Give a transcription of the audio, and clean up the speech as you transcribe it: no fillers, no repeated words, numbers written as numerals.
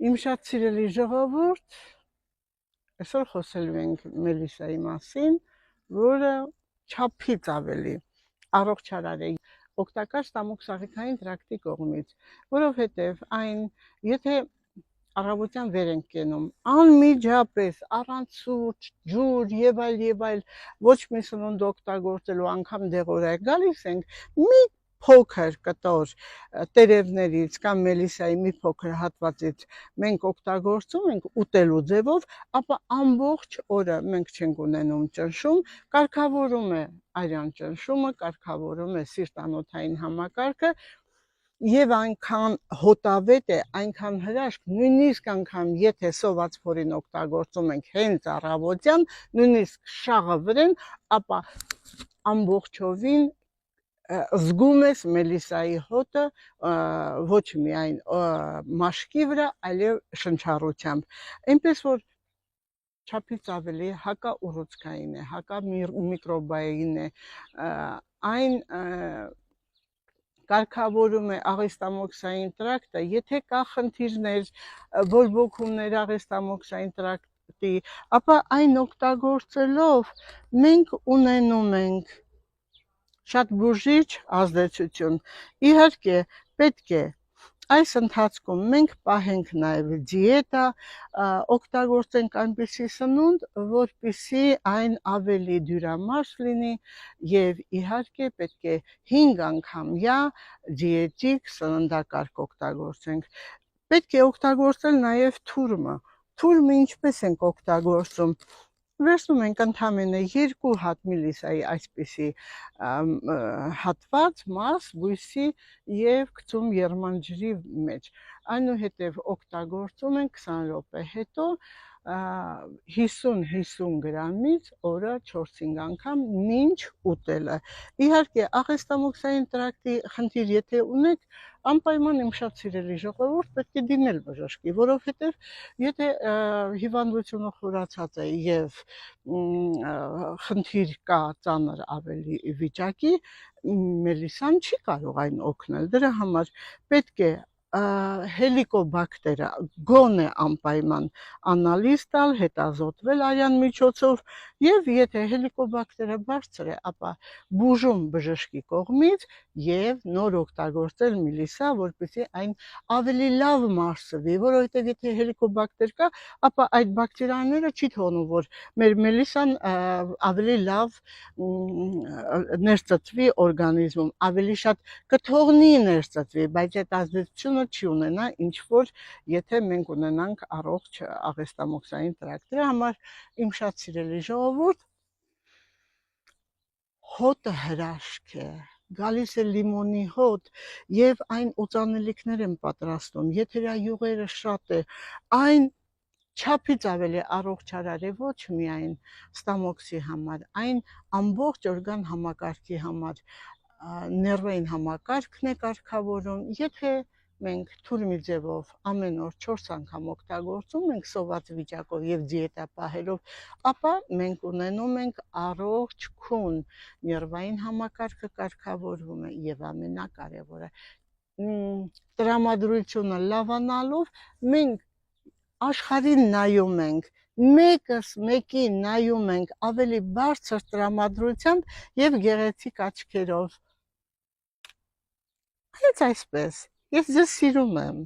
Իմ շատ սիրելի ժողովուրդ, այսօր խոսելու ենք Մելիսայի մասին, որը չափից ավելի առողջարար է օգտակար ստամոքսաղիքային տրակտի կողմից, որովհետև այն, եթե առավոտյան վեր ենք կենում, անմիջապես առանց սուրճ, ջուր եւ այլ ոչ մի սնունդ օգտագործելու անգամ դեղորայք գալիս ենք, մի փոքր կտոր տերևներից կամ մելիսայի մի փոքր հատվածից մենք օգտագործում ենք ուտելու ձևով, ապա ամբողջ օրը մենք չենք ունենում ճնշում, կարգավորում է արյան ճնշումը, կարգավորում է սիրտանոթային համակարգը եւ այնքան հոտավետ է, այնքան հրաշք, նույնիսկ անգամ եթե սոված փորին օգտագործում ենք հենց առավոտյան, նույնիսկ շաղը վրեն, ապա ամբողջովին զգում ես Մելիսայի հոտը ոչ միայն մաշկի վրա, այլև շնչառությամբ, այնպես որ չափից ավելի հակաուռուցքային է, հակամիկրոբային է, այն կարգավորում է աղեստամոքսային տրակտը, եթե կա խնդիրներ, բորբոքումներ աղեստամոքսային տրակտի, ապա այն օգտագործելով մենք ունենում ենք շատ բուժիչ ազդեցություն։ Իհարկե, պետք է այս ընթացքում մենք պահենք նաև դիետա, օգտագործենք այնպիսի սնունդ, որպեսզի այն ավելի դյուրամարս լինի եւ իհարկե պետք է 5 անգամյա դիետիկ սննդակարգ օգտագործենք։ Պետք է օգտագործել նաև թուրմը։ Թուրմը ինչպես ենք օգտագործում։ Վերցնում ենք ընդամենը 2 հատ մելիսայի այսպիսի հատված, մաս, բույսի եւ գցում եռմանջրի մեջ։ Այնուհետև օգտագործում ենք 20 րոպե հետո 50-50 գրամից օրը 4-5 անգամ մինչ ուտելը։ Իհարկե, աղեստամոքսային տրակտի խնդիր եթե ունեք, անպայման իմ շատ սիրելի ժողովուրդ պետք է դիմել բժշկի, որովհետև եթե հիվանդությունը խորացած է եւ խնդիր կա ծանր ավելի վիճակի, մելիսան չի կարող այն օգնել։ Դրա համար պետք է հելիկոբակտերը գոնե անպայման անալիզ տալ, հետազոտվել արյան միջոցով եւ եթե հելիկոբակտերը բարձր է, ապա բուժում բժշկի կողմից եւ նոր օգտագործել մելիսա, որպեսզի այն ավելի լավ մարսվի, որովհետեւ եթե հելիկոբակտեր կա, ապա այդ բակտերիաները չի թողնում, որ մեր մելիսան ավելի լավ ներծծվի օրգանիզմում, ավելի շատ կթողնի ներծծվի, բայց այդ ազդեցությունը չի ունենա ինչ որ եթե մենք ունենանք առողջ աղեստամոքսային տրակտ։ Դրա համար իմ շատ սիրելի ժողովուրդ, հոտը հրաշք է, գալիս է լիմոնի հոտ եւ այն օծանելիքներ են պատրաստում, եթերայուղերը շատ է, այն չափից ավելի առողջարար է ոչ միայն ստամոքսի համար, այն ամբողջ օրգան համակարգի համար, ներվային համակարգն է կարգավորում, եթե մենք թուրմի ձևով ամեն օր 4 անգամ օգտագործում ենք սոված վիճակով եւ դիետա պահելով, ապա մենք ունենում ենք առողջ քուն, ներվային համակարգը կարգավորվում է եւ ամենակարևորը տրամադրությունը լավանալով մենք աշխարհին նայում ենք, մեկս մեկին նայում ենք ավելի բարձր տրամադրությամբ եւ գեղեցիկ աչքերով։ Հենց այսպես, ես ձեզ սիրում եմ։